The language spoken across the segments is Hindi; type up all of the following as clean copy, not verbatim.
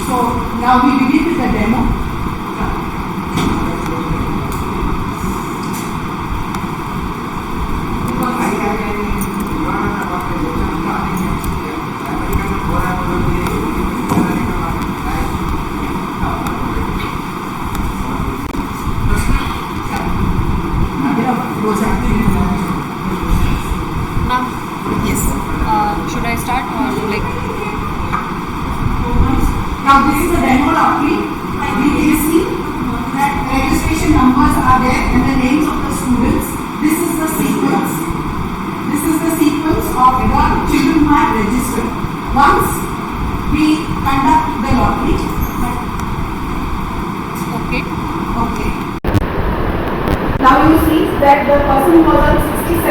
So now we begin with the demo. Yes. Should I start or like? Now this is the demo lottery. We can see that registration numbers are there and the names of the students. This is the sequence. This is the sequence of the children who have registered. Once we conduct the lottery. Okay. Okay. Now you see that the person who was on 67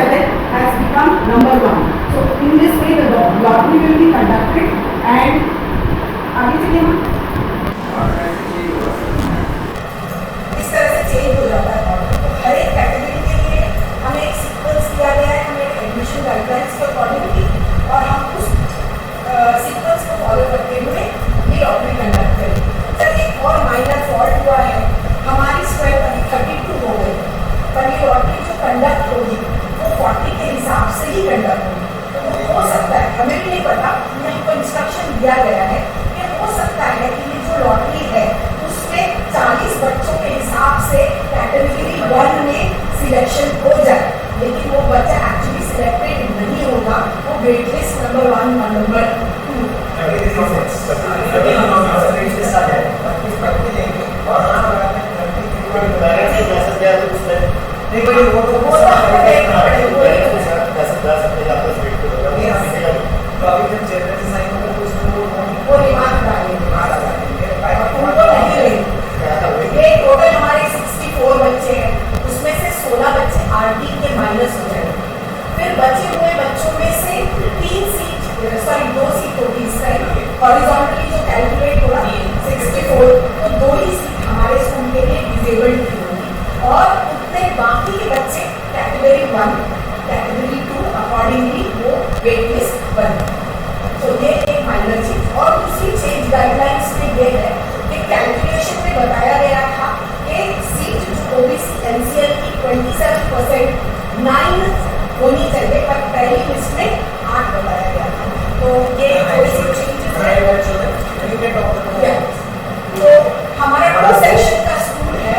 has become number 1. So in this way the lottery will be conducted and आगे चलिए हम इस तरह से चेंज हो जाता है। तो हर एक कैटेगरी के लिए हमें एक सीक्वेंस दिया गया है, हमें एडमिशन गाइडलाइंस के अकॉर्डिंगली, और हम उस सीक्वेंस को फॉलो करते हुए ये लॉटरी कंडक्ट करेंगे। सर एक और माइनर फॉल्ट हुआ है, हमारी स्क्वायर 32 हो गई, पर ये लॉटरी जो कंडक्ट होगी वो 40 के हिसाब से ही कंडक्ट होगी। तो हो सकता है, हमें भी नहीं पता, हमको इंस्ट्रक्शन दिया गया है, हो सकता है कि ये जो लॉटरी है उसमें 40 बच्चों के हिसाब से कैटेगरी 1 में सिलेक्शन हो जाए, लेकिन वो बच्चा एक्चुअली सिलेक्टेड नहीं होगा, वो वेट लिस्ट नंबर 1 और नंबर 2 वो रिमार्क ये टोटल हमारे 64 बच्चे हैं, उसमें से 16 बच्चे आरटी के माइनस हो जाएंगे। फिर बचे हुए बच्चों में से 2 सीट होगी इसका हॉरिजॉन्टली जो कैलकुलेट होगा 64, तो 2 ही सीट हमारे स्कूल के लिए डिसेबल्ड की होगी, और उतने बाकी के बच्चे कैटेगरी 1 कैटेगरी 2 अकॉर्डिंगली वो वेट लिस्ट बने। तो ये एक माइनर चीज। और दूसरी चेंज गाइडलाइंस में ये है कि कैलकुलेशन में बताया गया था कि सीट जो ओबीसी एनसीएल की 27% 9 होनी चाहिए, पर पहली लिस्ट में 8 बताया गया था। तो ये थोड़ी सी चेंजेस है। तो हमारा 2 सेक्शन का स्कूल है,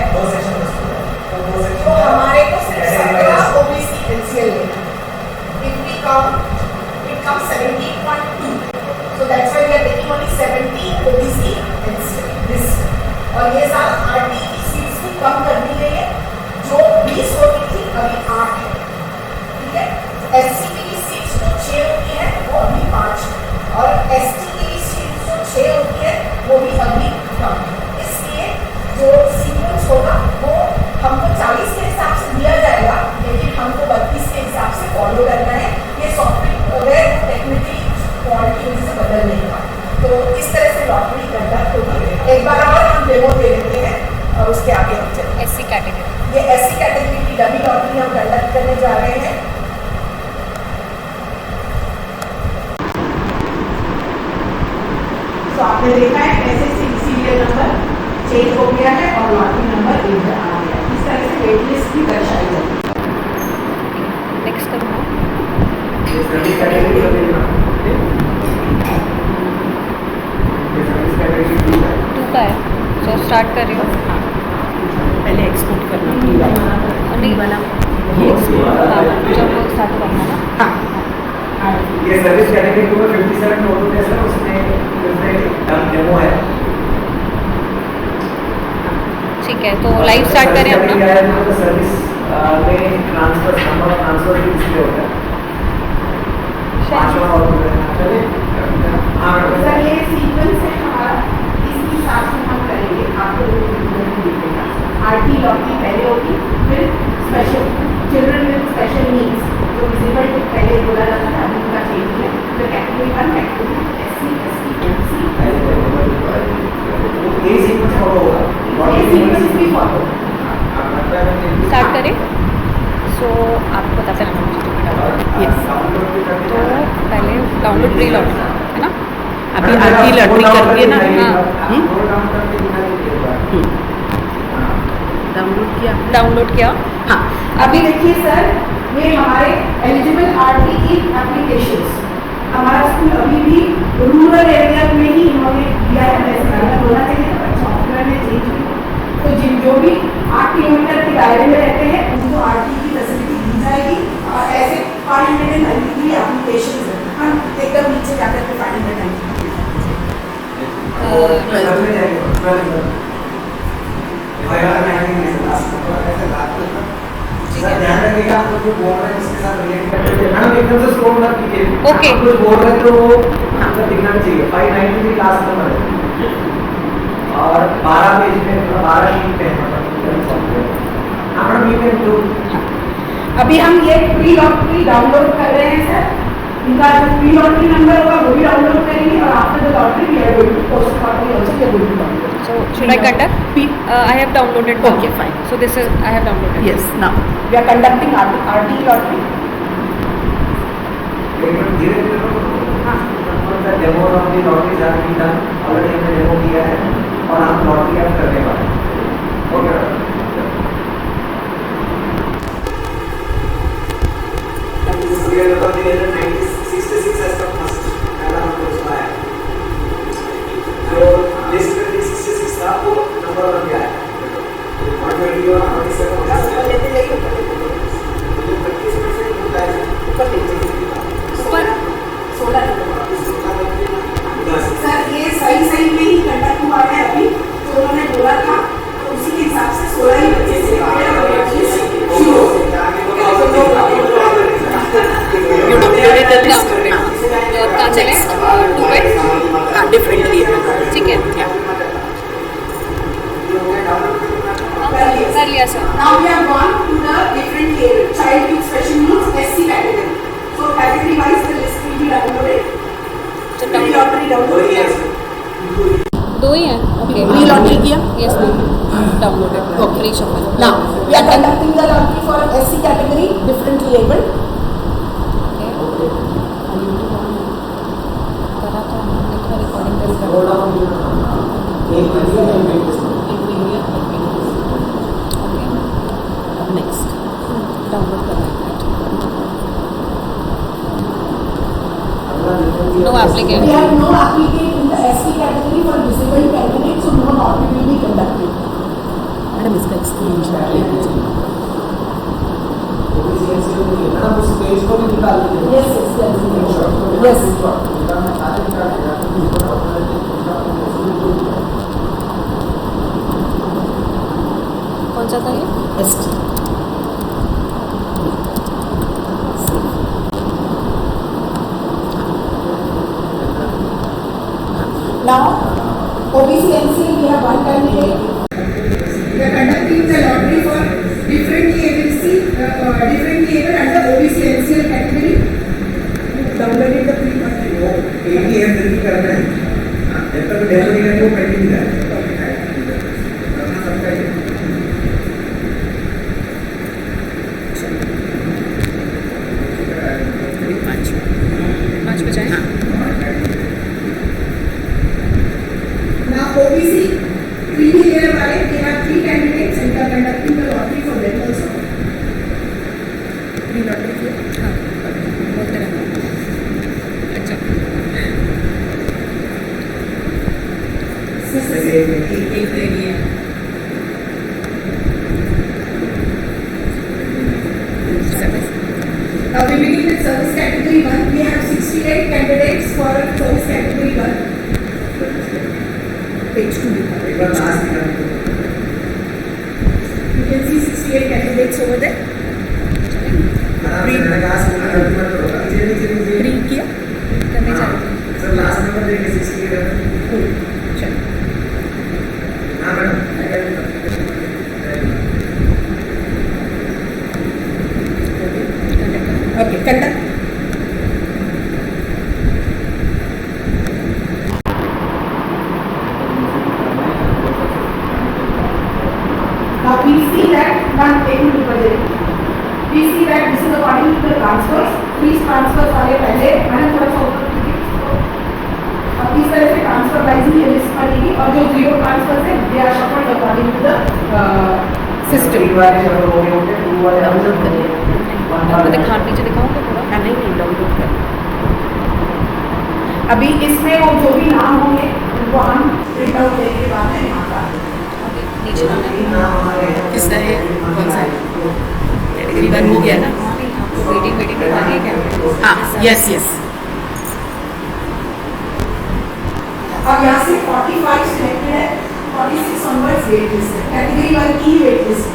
तो हमारे को सिर्फ 17 ओबीसी एनसीएल लेना। If we count it comes 17.2, so that's why we are taking only 17 OBC this, और ये साथ आरटी की सीट्स भी कम कर दी गई है, जो 20 होती थी अभी 8 है, ठीक है। एससी की सीट्स जो 6 होती है वो अभी 5 है, और एसटी की सीट्स जो 6 होती है वो भी अभी कम है। इसलिए जो सीक्वेंस होगा वो हमको 40 के हिसाब से दिया जाएगा, लेकिन हमको 32 के हिसाब से फॉलो करना है। ये सॉफ्टवेयर टेक्निकली फॉल्ट की वजह से बदल नहीं हुआ। तो इस तरह से लॉटरी कंडक्ट होगी। एक बार और हम डेमो दे देते हैं और उसके आगे हम चलेंगे। एससी कैटेगरी, ये एससी कैटेगरी की डमी लॉटरी हम कंडक्ट करने जा रहे हैं। तो आपने देखा है कैसे सीरियल नंबर चेंज हो गया है और लॉटरी नंबर इधर आ गया। इस तरह से वेट लिस्ट भी दर्शाई जाती है। नेक्स्ट करूँगा। टू का है, सो स्टार्ट कर रही हूँ। पहले एक्सपोर्ट करना नहीं वाला जब स्टार्ट करना ना। हाँ, ये सर्विस कैटेगरी को 57 नोट है सर, उसमें डेमो है। ठीक है, तो लाइव स्टार्ट करें अपना। तो सर्विस में ट्रांसफर नंबर ट्रांसफर भी इसलिए होता है। सर ये सीक्वेंस है हमारा, इसके हिसाब से हम करेंगे। आपको आरटी लॉटरी पहले होगी, फिर special children with special needs जो विजिबल पहले बोला जाता था, अभी उनका चेंज है। फिर category 1 category SC ST OBC ये सीक्वेंस फॉलो होगा, ये सीक्वेंस भी फॉलो। स्टार्ट करें। सो आपको पता चलना मुझे। यस, तो पहले डाउनलोड प्री लॉटरी है ना, अभी आरती लॉटरी करके ना डाउनलोड किया डाउनलोड किया। हाँ अभी देखिए सर, ये हमारे एलिजिबल आरटी की एप्लीकेशंस, हमारा स्कूल अभी भी रूरल एरिया में ही इन्होंने दिया है, वैसे अलग होना चाहिए था, सॉफ्टवेयर में चेंज हुई। तो जिन जो भी 8 किलोमीटर के दायरे में रहते हैं उनको आरटी की फैसिलिटी दी जाएगी। और ऐसे 593 एप्लीकेशन हम एकदम नीचे जाकर के 593 ध्यान रखिएगा, आप लोग जो बोल रहे हैं उसके साथ रिलेट करते हैं। हम एकदम से स्क्रॉल मत कीजिए। Okay. आप कुछ बोल रहे हैं तो वो आपको दिखना चाहिए। 593 क्लास नंबर है और 12 पेज में 12 शीट पे है मतलब। हाँ मैडम, यू कैन डू। अभी हम ये प्री लॉटरी डाउनलोड कर रहे हैं सर। इनका जो प्री लॉटरी नंबर होगा वो भी डाउनलोड करेंगे और after the lottery we are going to post lottery also we are going to download. So should I conduct? I have downloaded now. Okay, fine. So this is I have downloaded. Yes now we are conducting RT lottery. एकदम धीरे धीरे demo of the lottery are be done. Already हमने डेमो किया है और हम लॉटरी अब करने वाले हैं। ओके सर ये सही में ही कंडक्ट हुआ है अभी, तो उन्होंने बोला था तो उसी के हिसाब से 16 ही बच्चे से कहाँ चले? 2 पे? हाँ डिफरेंटली ठीक है, कर लिया sir. Now we have gone to the different level, child with special needs, SC category. So category wise the list will be downloaded. तो Free lottery download किया। 2 ही हैं। ओके, प्री लॉटरी किया yes ma'am, downloaded. Okay, free shuffle. Now we are conducting the lottery for SC category, differently abled. करा तो हमने क्या रिकॉर्डिंग कर स्क्रॉल डाउन एक वीडियो में नेक्स्ट डाउनलोड करना है। अगला No applicant. We have no applicant in the SC category for disabled candidates, so no lottery will be conducted. Madam इसका स्क्रीनशॉट ले लीजिए। मैडम उस पेज को भी निकाल दीजिए। Yes, yes, yes. कौन सा था ये? ST Now, OBC NCL, we have one candidate. We are conducting the lottery for differently able under OBC NCL category. Downloaded the pre-lottery. वो ATM जल्दी करना है। जब तक डेमो नहीं करेंगे वो पेंडिंग है। करना सबका ही है। पाँच बजाए। Now, OBC creamy layer वाले, they have 3 candidates and they are conducting the lottery for them also. Pre-lottery किया। हाँ, बोलते रहना। अच्छा, एक लेनी है Now we begin with service category 1. We have 68 candidates for service category 1. Page 2. एक बार लास्ट निकाल दो। You can see 68 candidates over there. मैंने कहा स्कूल में गलती मत करो। नीचे प्री किया करने जा रही हूँ। सर लास्ट नंबर देखिए 68 है। चलो हाँ madam. Okay, conduct. Now we see that one taking the project. We see that this is according to the transfers. These transfers are पहले मैंने थोड़ा सा ऊपर कीजिए। अब 3 वाले शब्द हो गए होंगे, 2 वाले डाउनलोड करिए। आपको दिखा नीचे दिखाऊंगा पूरा? नहीं नहीं, डाउनलोड कर। अभी इसमें वो जो भी नाम होंगे उनको हम प्रिंट आउट लेके बाद में यहाँ का ओके, नीचे आना है। नाम हमारे हैं। किसका है? कौन सा है? कैटेगरी 1 हो गया ना? आपको वेटिंग दिखानी है क्या? हाँ, यस यस। अब यहाँ से 45 सिलेक्टेड है, 46 ऑनवर्ड्स वेट लिस्ट है, कैटेगरी 1 की वेट लिस्ट है।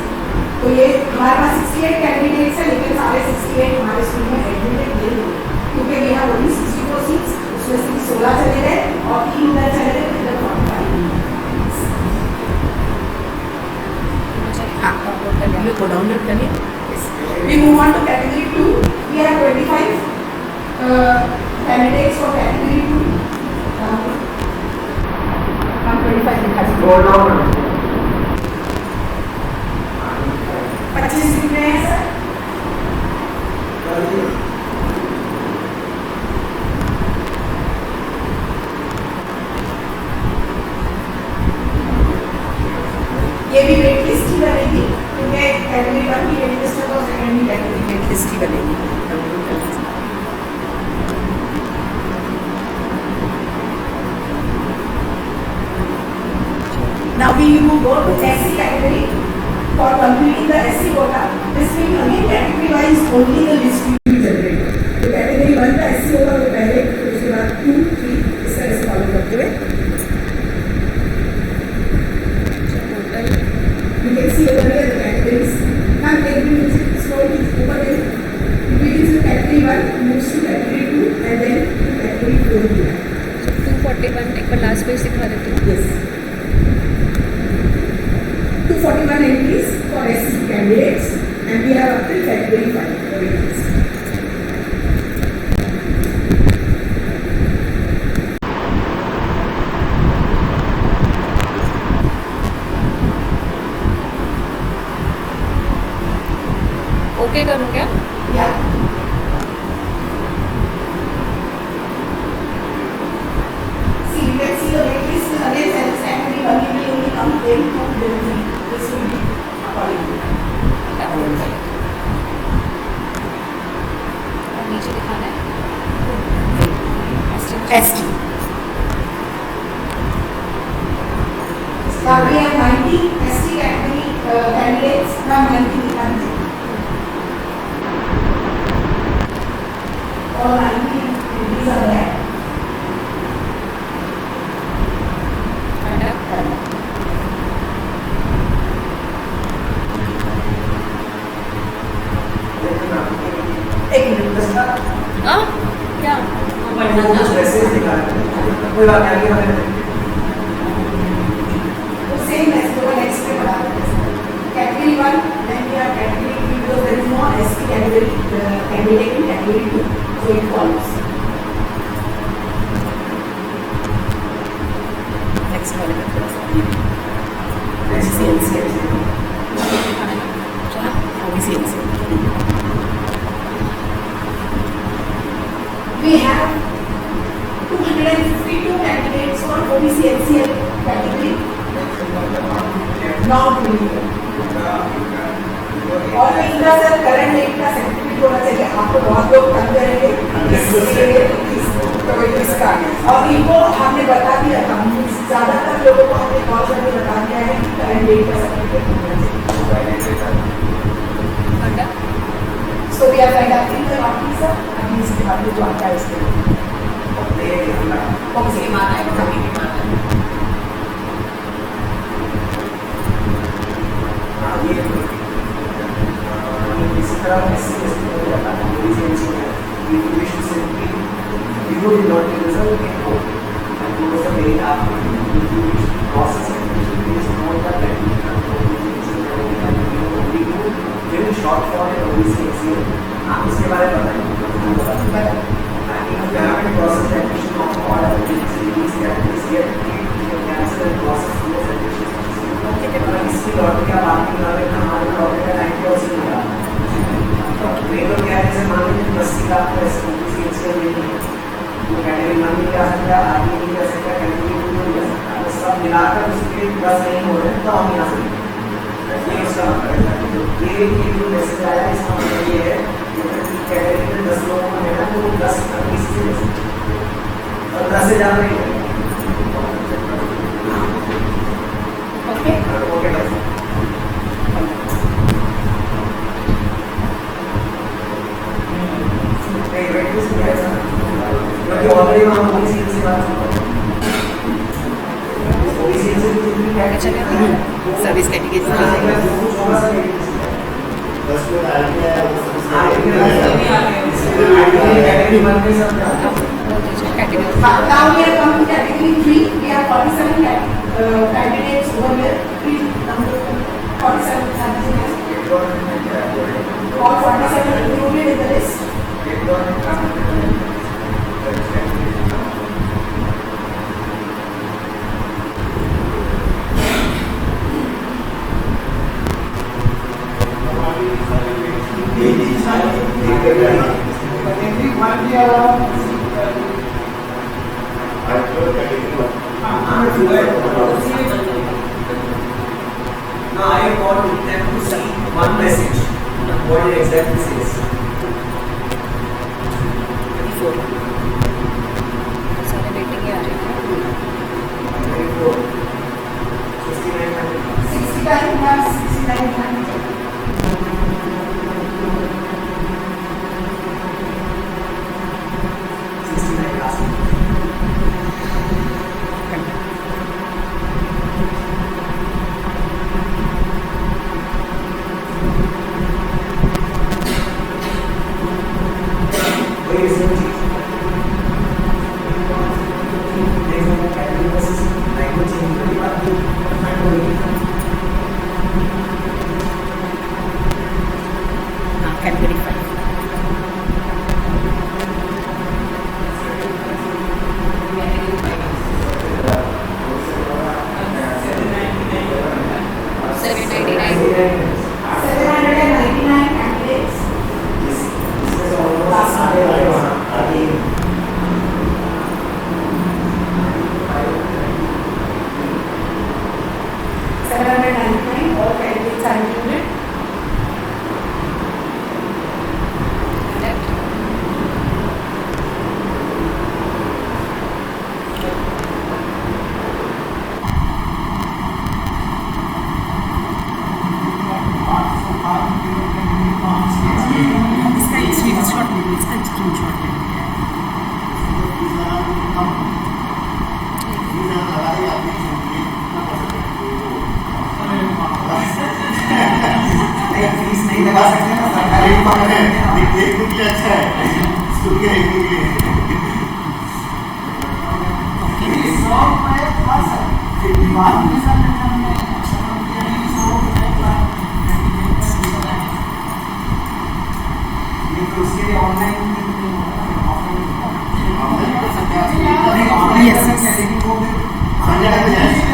तो ये हमारे पास 68 कैंडिडेट्स है, लेकिन सारे 68 हमारे स्कूल में एडमिटेड नहीं हुए, क्योंकि वी हैव ओनली 64 सीट्स, उसमें से 16 चले गए और 3 उधर चले गए, इधर 45। हाँ, ये को डाउनलोड करिए। We move on to category 2. We have 25 candidates for category 2. हम 25 दिखा सकते Scroll down करो। 25 दिख रहे हैं सर। ये भी वेट लिस्ट ही बनेगी, क्योंकि कैटेगरी 1 की वेट लिस्ट है तो सेकंड की कैटेगरी वेट लिस्ट ही बनेगी, डाउनलोड कर लीजिए। Now we will go to SC category for completing the SC quota. This will again category wise only the list will be generated. तो category 1 का SC होगा वो पहले, फिर उसके बाद 2, 3 इस तरह से फॉलो करते हुए you can see over here the categories. Now category scroll is over there. It begins with category 1, moves to category 2 and then to category 4 here. 241 एक बार लास्ट पेज दिखा देती हूँ। Yes. 241 entries for SC candidates and we have up till category 5 for entries. Okay करूँ क्या? Yeah. See, you can see the wait list is again self-explanatory. One will only come, then 2, then 3. This will be accordingly. और नीचे दिखाना है ST। Now we have 90 ST category candidates. Now 90 candidates. All 90 entries are there. एक मिनट बस ना। हाँ क्या? कुछ वैसे ही दिखा रहे हैं। कोई बात नहीं, आगे हमें तो same as the next पे बढ़ा देते हैं। Category 1, then we have category 3 because there is no SC category candidate in category 2, so it follows. Next वाले का थोड़ा सा next OBCLC। We have 252 candidates for OBC NCL category. Not really. और इनका सर करंट डेट का सर्टिफिकेट होना चाहिए, आपको बहुत लोग तंग करेंगे तो इसका। और इनको हमने बता दिया था, ज़्यादातर लोगों को हमने कॉल करके बता दिया है कि करंट डेट का सर्टिफिकेट होना चाहिए। So we are kind of in the officer, and इसके बाद जो आता है इसके कौन सी माना है, कभी भी माना है। इसी तरह SC हो जाता है, we would not use a code and go the way up process and is not that very short for an OBC आप इसके बारे में बताएं। Pyramid process admission of all activities categories get cancel and process those admissions। इसकी लॉटरी का बात नहीं कर रहे हैं, हमारे लॉटरी का 90% लगा। तो मेरे क्या है, जैसे मान लीजिए 80 का आपको OBC नहीं है, तो कैटेगरी 1 नहीं जा सकता, आगे नहीं जा सकता, कैटेगरी 2 नहीं जा सकता। तो सब मिलाकर उसके 10 नहीं हो रहे हैं तो हम यहाँ से इसका मतलब ये जो मैसेज आया इसका मतलब ये है कि कैटेगरी में 10 लोगों को लेना तो 10 20 से और 10 से ज़्यादा नहीं है। ओके ओके बस नहीं वेट इस में ऐसा क्योंकि ऑलरेडी हम ओबीसी से बात ओबीसी से क्या चलिए सर्विस कैटेगरी कैटेगरी वन में सब category now we are come to category 3 we have 47 candidates over here 3 number 47 candidates all 47 included in the list Now I want them to see one message. What it exactly says. 34 सारे रेटिंग आ रहे हैं 69 marks 69 points category 5 799 candidates all candidates are included fees नहीं लगा सकते ना सरकारी एक बुक अच्छा है स्कूल के एक बुक उसके लिए ऑनलाइन Yes.